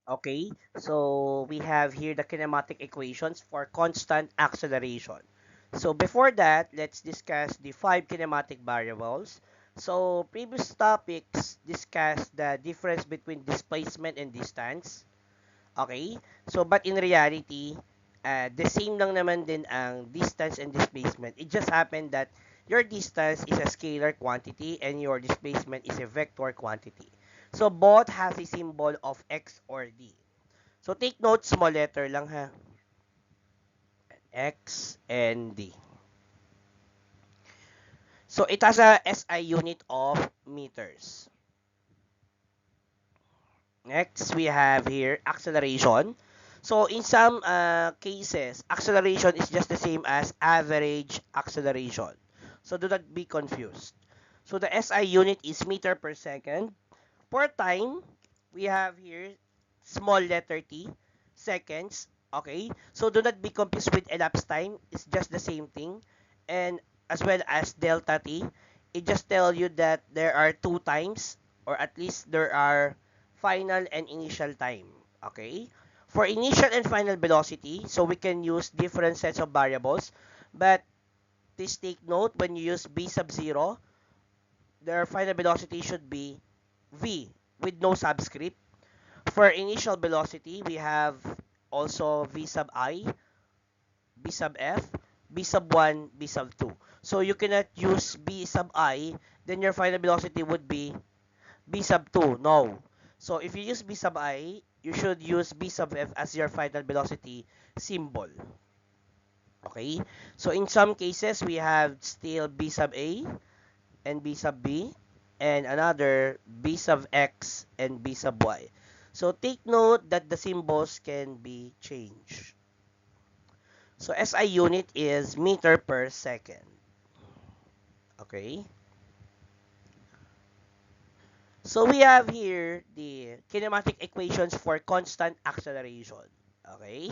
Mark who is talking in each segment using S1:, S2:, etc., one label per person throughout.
S1: Okay, so we have here the kinematic equations for constant acceleration. So before that, let's discuss the five kinematic variables. So previous topics discussed the difference between displacement and distance. Okay, so but in reality, the same lang naman din ang distance and displacement. It just happened that your distance is a scalar quantity and your displacement is a vector quantity. So both has a symbol of x or d. So take note, small letter lang ha. X and D. So it has a SI unit of meters. Next, we have here acceleration. So in some cases, acceleration is just the same as average acceleration. So do not be confused. So the SI unit is meter per second. For time, we have here small letter t, seconds. Okay, so do not be confused with elapsed time. It's just the same thing. And as well as delta t, it just tell you that there are two times, or at least there are final and initial time. Okay, for initial and final velocity, so we can use different sets of variables, but please take note, when you use b sub 0, their final velocity should be v with no subscript. For initial velocity, we have also v sub I, b sub f, b sub 1, b sub 2. So you cannot use b sub I, then your final velocity would be b sub 2. No. So if you use b sub I, you should use b sub f as your final velocity symbol. Okay? So in some cases, we have still b sub A and b sub B, and another b sub x and b sub y. So take note that the symbols can be changed. So SI unit is meter per second. Okay? So we have here the kinematic equations for constant acceleration. Okay?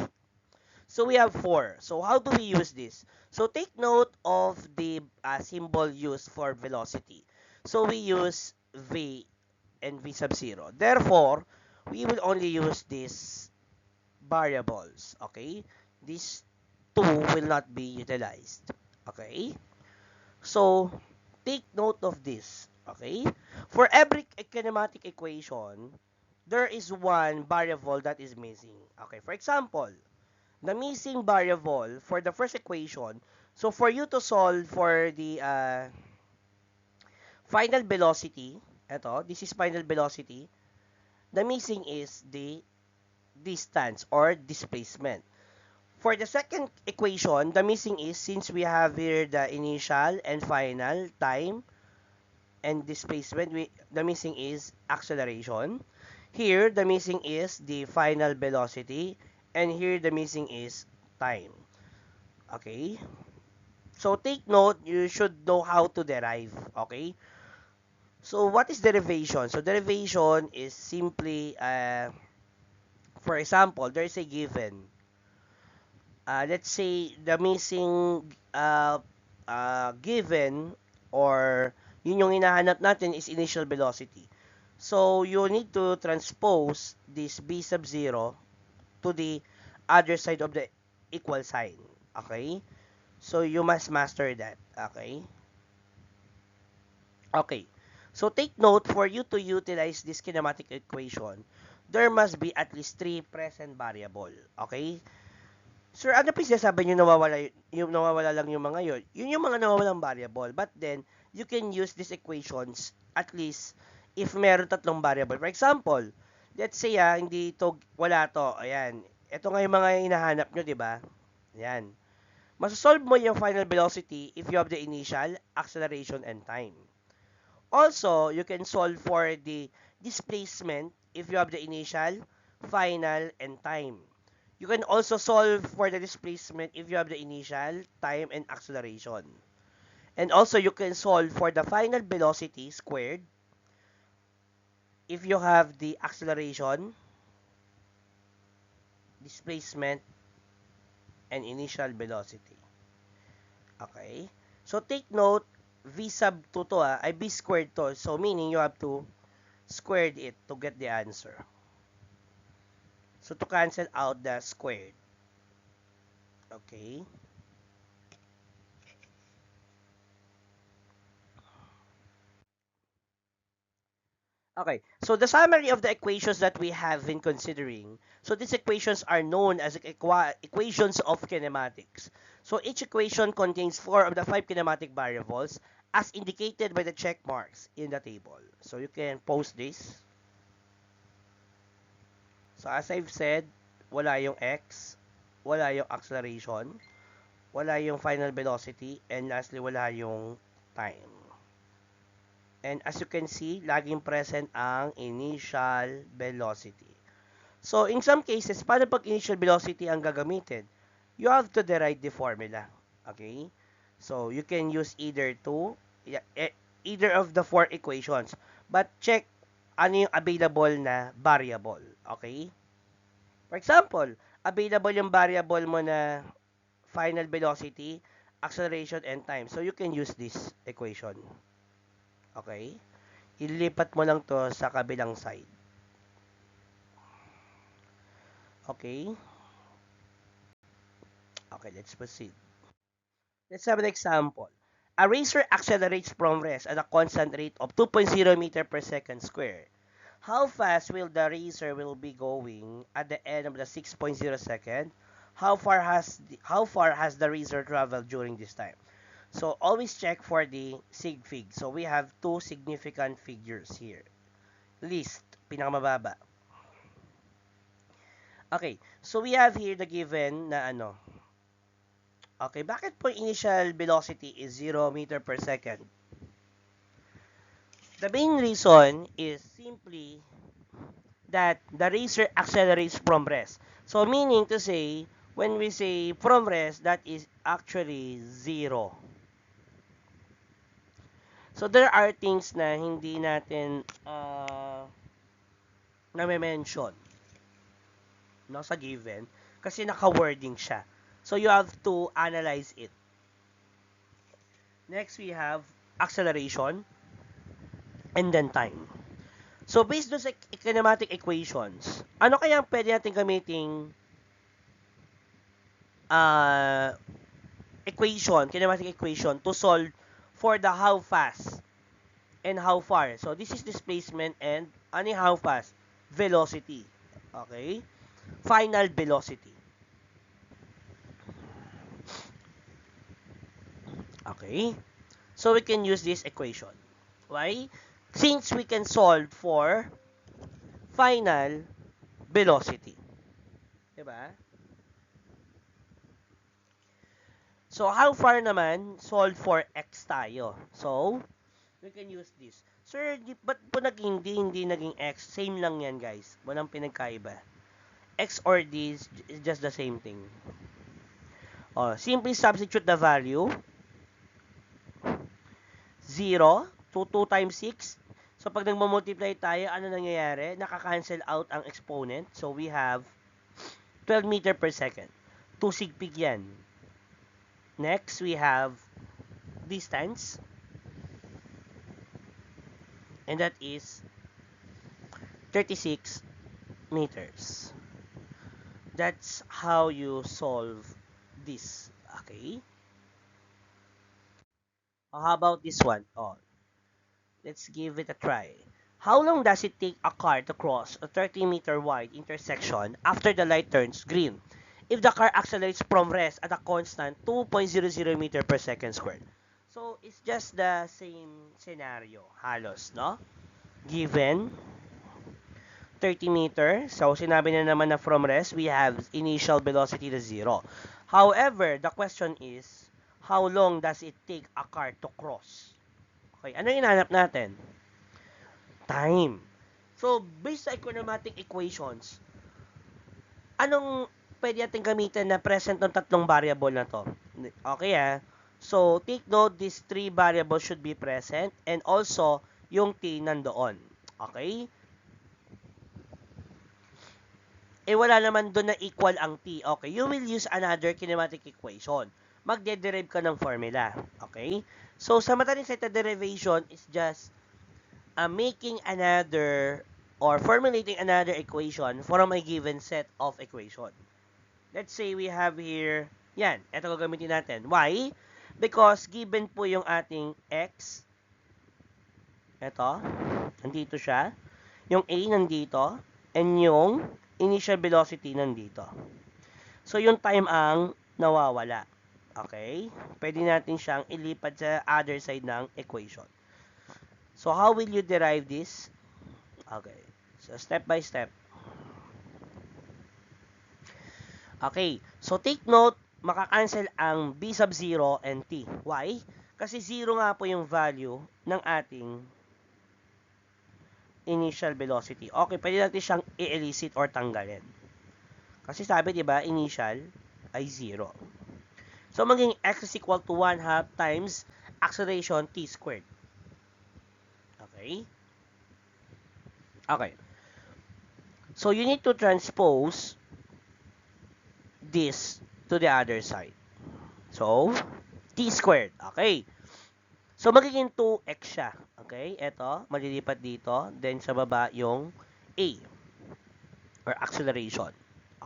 S1: So we have four. So how do we use this? So take note of the symbol used for velocity. So we use v and v sub 0. Therefore, we will only use these variables. Okay? These two will not be utilized. Okay? So, take note of this. Okay? For every kinematic equation, there is one variable that is missing. Okay? For example, the missing variable for the first equation, so for you to solve for the final velocity, this is final velocity, the missing is the distance or displacement. For the second equation, the missing is, since we have here the initial and final time and displacement, the missing is acceleration. Here, the missing is the final velocity, and here the missing is time. Okay? So take note, you should know how to derive. Okay? So what is derivation? So derivation is simply, for example, there is a given. Let's say the missing given, or yun yung hinahanap natin, is initial velocity. So you need to transpose this b sub 0 to the other side of the equal sign. Okay? So you must master that. Okay? Okay. So take note, for you to utilize this kinematic equation, there must be at least three present variable. Okay? Sir, ano pa sinasabi nyo nawawala, yung nawawala lang yung mga yun? Yun yung mga nawawalang variable. But then, you can use these equations at least if meron tatlong variable. For example, let's say hindi to, wala to. Ayan. Ito nga yung mga hinahanap nyo, di ba? Ayan. Masasolve mo yung final velocity if you have the initial, acceleration, and time. Also, you can solve for the displacement if you have the initial, final, and time. You can also solve for the displacement if you have the initial, time, and acceleration. And also, you can solve for the final velocity squared if you have the acceleration, displacement, and initial velocity. Okay? So, take note, v sub 2 to, ay b squared to. So, meaning you have to squared it to get the answer. So to cancel out the squared. Okay. Okay, so the summary of the equations that we have been considering. So these equations are known as equations of kinematics. So each equation contains four of the five kinematic variables as indicated by the check marks in the table. So you can post this. So as I've said, wala yung x, wala yung acceleration, wala yung final velocity, and lastly, wala yung time. And as you can see, laging present ang initial velocity. So, in some cases, paano pag initial velocity ang gagamitin? You have to derive the formula. Okay? So, you can use either of the four equations. But check ano yung available na variable. Okay? For example, available yung variable mo na final velocity, acceleration, and time. So, you can use this equation. Okay? Ilipat mo lang to sa kabilang side. Okay? Okay, let's proceed. Let's have an example. A racer accelerates from rest at a constant rate of 2.0 meter per second square. How fast will the racer will be going at the end of the 6.0 second? How far has the racer traveled during this time? So always check for the sig fig. So we have two significant figures here. Least, pinakamababa. Okay, so we have here the given na ano. Okay, bakit po initial velocity is 0 meter per second? The main reason is simply that the racer accelerates from rest. So meaning to say, when we say from rest, that is actually 0. So there are things na hindi natin na-mention no, sa given kasi naka-wording siya. So you have to analyze it. Next, we have acceleration and then time. So, based doon sa kinematic equations, ano kaya pwede natin gamiting uh, kinematic equation to solve for the how fast and how far. So, this is displacement and ano yung how fast? Velocity. Okay? Final velocity. Okay? So, we can use this equation. Why? Since we can solve for final velocity. Diba? So, how far naman, solve for x tayo. So, we can use this. Sir, ba't po hindi naging x? Same lang yan, guys. Walang pinagkaiba. X or d is just the same thing. Oh, simply substitute the value. 0 to 2 times 6. So, pag nagmamultiply tayo, ano nangyayari? Nakaka-cancel out ang exponent. So, we have 12 meter per second. 2 sigpig yan. Next, we have distance. And that is 36 meters. That's how you solve this. Okay? How about this one? Oh, let's give it a try. How long does it take a car to cross a 30-meter wide intersection after the light turns green if the car accelerates from rest at a constant 2.00 meter per second squared? So, it's just the same scenario, halos, no? Given 30 meter. So, sinabi na naman na from rest, we have initial velocity to 0. However, the question is, how long does it take a car to cross? Okay, ano yung hinanap natin? Time. So, based sa econometric equations, anong pwede natin gamitin na present ng tatlong variable na to? Okay So, take note, these three variables should be present and also yung t nandoon. Okay? Wala naman doon na equal ang t. Okay, you will use another kinematic equation. Magde-derive ka ng formula. Okay? So, sa madaling set derivation is just making another or formulating another equation from a given set of equation. Let's say we have here, yan, ito gagamitin natin. Why? Because given po yung ating x, ito, nandito siya, yung a nandito, and yung initial velocity nandito. So, yung time ang nawawala. Okay? Pwede natin siyang ilipat sa other side ng equation. So, how will you derive this? Okay. So, step by step. Okay. So, take note, makakancel ang b sub 0 and t. Why? Kasi 0 nga po yung value ng ating initial velocity. Okay, pwede natin siyang i-elicit or tanggalin. Kasi sabi, di ba, initial ay 0. So, maging x is equal to 1/2 times acceleration t squared. Okay? Okay. So, you need to transpose this to the other side. So, t squared. Okay. So, magiging 2x siya. Okay? Ito, malilipat dito. Then, sa baba yung a or acceleration.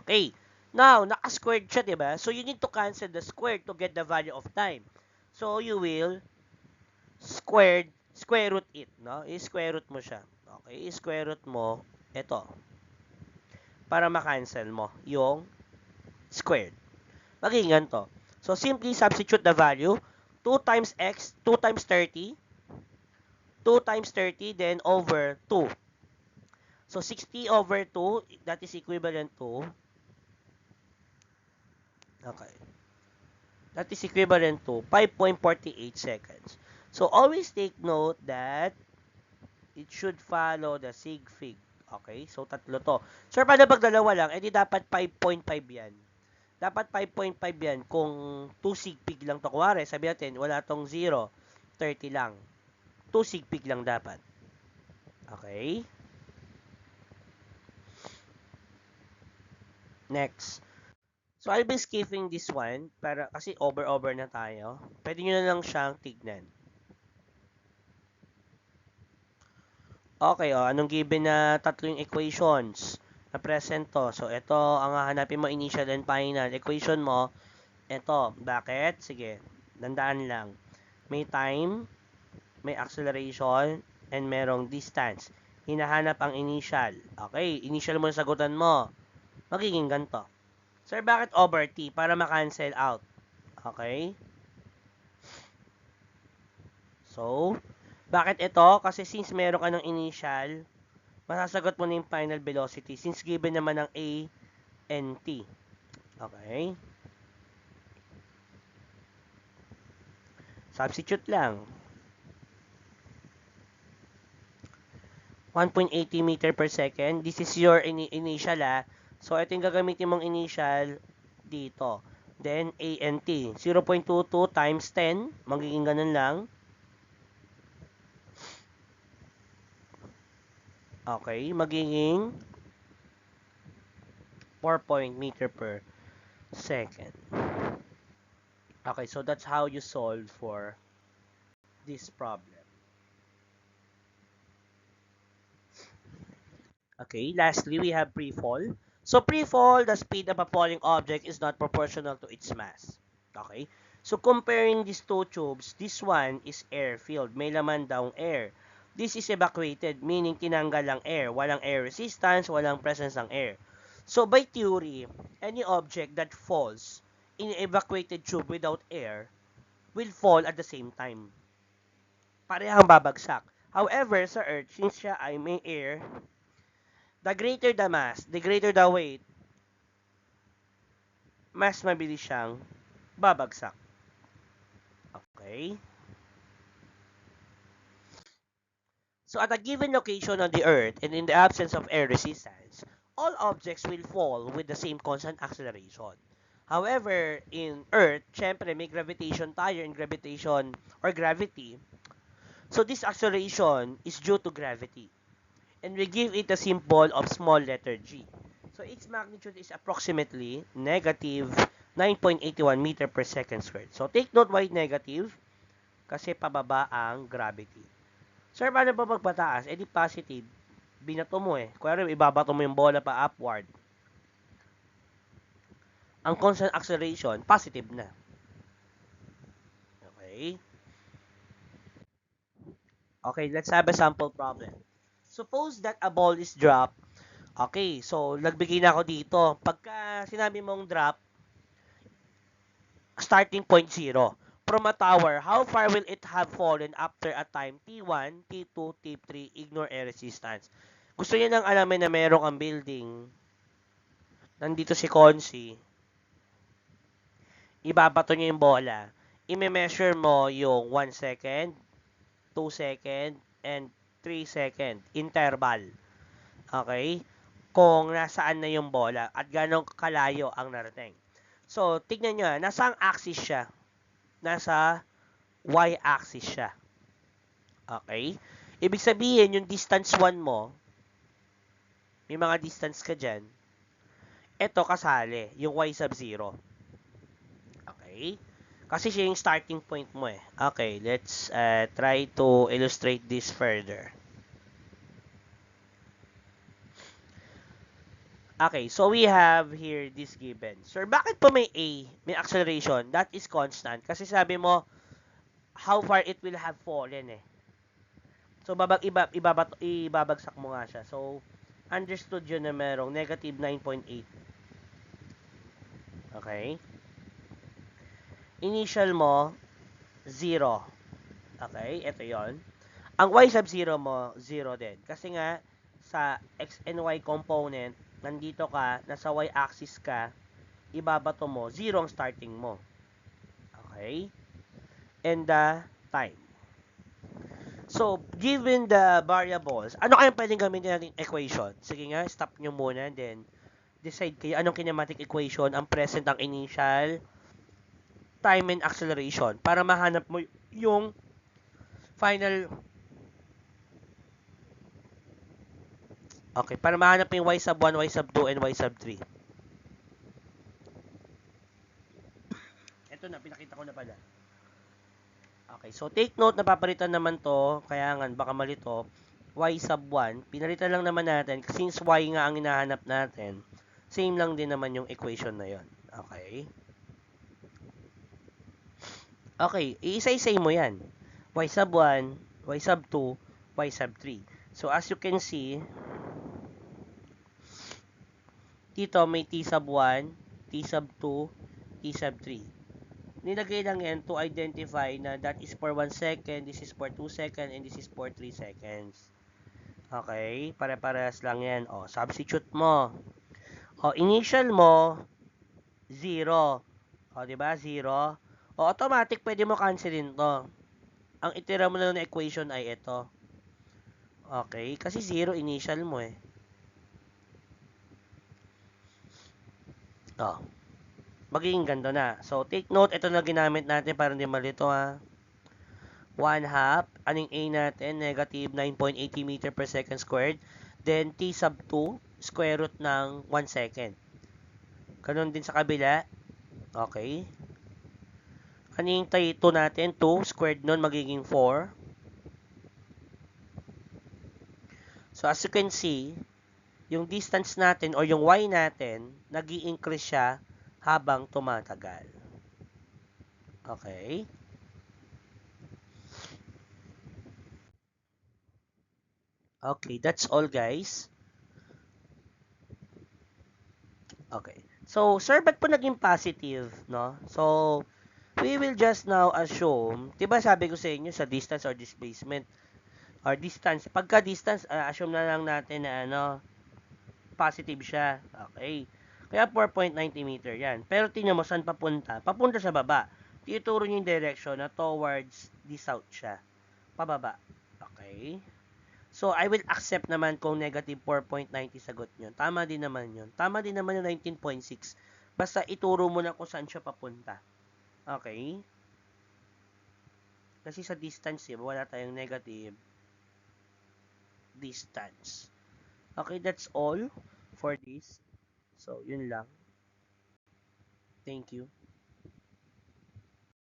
S1: Okay. Now, naka-squared siya, diba? So, you need to cancel the square to get the value of time. So, you will square root it, no? I-square root mo siya. Okay, i-square root mo ito para ma-cancel mo yung squared. Magiging ganito. So, simply substitute the value. 2 times x, 2 times 30. 2 times 30, then over 2. So, 60 over 2, that is equivalent to, okay, that is equivalent to 5.48 seconds. So, always take note that it should follow the sig fig. Okay? So, tatlo to. Sir, paano pag dalawa lang? Eh, di dapat 5.5 yan. Dapat 5.5 yan. Kung 2 sig fig lang to, kuwari, sabi natin, wala tong 0, 30 lang. 2 sig fig lang dapat. Okay? Next. So, I'll be skipping this one para kasi over na tayo. Pwede nyo na lang siyang tignan. Okay, anong given na tatlo yung equations na present to? So, ito, ang hahanapin mo initial and final equation mo. Ito, bakit? Sige, dandaan lang. May time, may acceleration, and merong distance. Hinahanap ang initial. Okay, initial mo na sagutan mo. Magiging ganito. Sir, bakit over t? Para ma-cancel out. Okay? So, bakit ito? Kasi since meron ka ng initial, masasagot mo na yung final velocity since given naman ng a and t. Okay? Substitute lang. 1.80 meter per second. This is your initial So, ito yung gagamitin mong initial dito. Then, a and t. 0.22 times 10. Magiging ganun lang. Okay, magiging 4 meter per second. Okay, so that's how you solve for this problem. Okay, lastly, we have pre-fall. So, pre-fall, the speed of a falling object is not proportional to its mass. Okay? So, comparing these two tubes, this one is air-filled. May laman daw air. This is evacuated, meaning tinanggal ang air. Walang air resistance, walang presence ng air. So, by theory, any object that falls in an evacuated tube without air will fall at the same time. Parehang babagsak. However, sa Earth, since siya ay may air, the greater the mass, the greater the weight, mas mabilis siyang babagsak. Okay? So at a given location on the Earth and in the absence of air resistance, all objects will fall with the same constant acceleration. However, in Earth, syempre may gravitation tayo in gravitation or gravity. So this acceleration is due to gravity. And we give it a symbol of small letter g. So its magnitude is approximately negative 9.81 meter per second squared. So take note why negative, kasi pababa ang gravity. Sir, paano ba magpataas? Eh di positive. Binato mo eh. Kaya ibabato mo yung bola pa upward. Ang constant acceleration, positive na. Okay? Okay, let's have a sample problem. Suppose that a ball is dropped. Okay, so nagbigay na ako dito. Pagka sinabi mong drop, starting point 0. From a tower, how far will it have fallen after a time T1, T2, T3, ignore air resistance. Gusto niya nang alamin na meron kang building. Nandito si Consi. Ibabato niya yung bola. I-measure mo yung 1 second, 2 second, and 3 second interval. Okay? Kung nasaan na yung bola at gano'ng kalayo ang narating. So, tignan nyo, nasa ang axis siya. Nasa y-axis siya. Okay? Ibig sabihin, yung distance 1 mo, may mga distance ka dyan, ito kasali, yung y sub 0. Okay? Kasi siya yung starting point mo eh. Okay, let's try to illustrate this further. Okay, so we have here this given. Sir, bakit po may A, may acceleration? That is constant. Kasi sabi mo, how far it will have fallen eh. So, ibabagsak mo nga siya. So, understood yun na merong negative 9.8. Okay? Initial mo, 0. Okay? Ito yon. Ang y sub 0 mo, 0 din. Kasi nga, sa x and y component, nandito ka, nasa y-axis ka, ibabato mo, 0 ang starting mo. Okay? And the time. So, given the variables, ano kayang pwedeng gamitin natin equation? Sige nga, stop nyo muna, then decide kayo anong kinematic equation ang present, ang initial, time, and acceleration para mahanap mo yung final. Okay, para mahanap mo yung y sub 1, y sub 2, and y sub 3. Ito na, pinakita ko na pala. Okay, so take note, napapalitan naman to, kaya nga, baka malito, y sub 1, pinalitan lang naman natin, since y nga ang hinahanap natin, same lang din naman yung equation na yon. Okay? Okay, iisa-isay mo yan. Y sub 1, y sub 2, y sub 3. So, as you can see, dito may t sub 1, t sub 2, t sub 3. Nilagay lang yan to identify na that is for 1 second, this is for 2 seconds, and this is for 3 seconds. Okay? Pare-parehas lang yan. O, substitute mo. O, initial mo, 0. O, diba? 0. O, automatic, pwede mo cancelin to. Ang itira mo na ng equation ay ito. Okay? Kasi 0 initial mo eh. O. Magiging ganito na. So, take note, ito na ginamit natin para hindi malito ha. 1/2, aning A natin, negative 9.80 meter per second squared. Then, T sub 2, square root ng 1 second. Ganun din sa kabila. Okay. Aning T2 natin, 2, squared nun, magiging 4. So, as you can see, yung distance natin or yung Y natin, nag-i-increase siya habang tumatagal. Okay. Okay, that's all guys. Okay. So, sir, ba't po naging positive, no? So, we will just now assume, 'di ba sabi ko sa inyo sa distance or displacement or distance, pagka distance, assume na lang natin na positive siya. Okay. Kaya 4.90 meter 'yan. Pero tingnan mo saan papunta? Papunta sa baba. Ituturo niyo yung direction na towards the south siya. Pababa. Okay. So, I will accept naman kung negative 4.90 sagot nyo. Tama din naman yun. Tama din naman yung 19.6. Basta ituro mo na kung saan siya papunta. Okay? Kasi sa distance, wala tayong negative distance. Okay, that's all for this. So, yun lang. Thank you.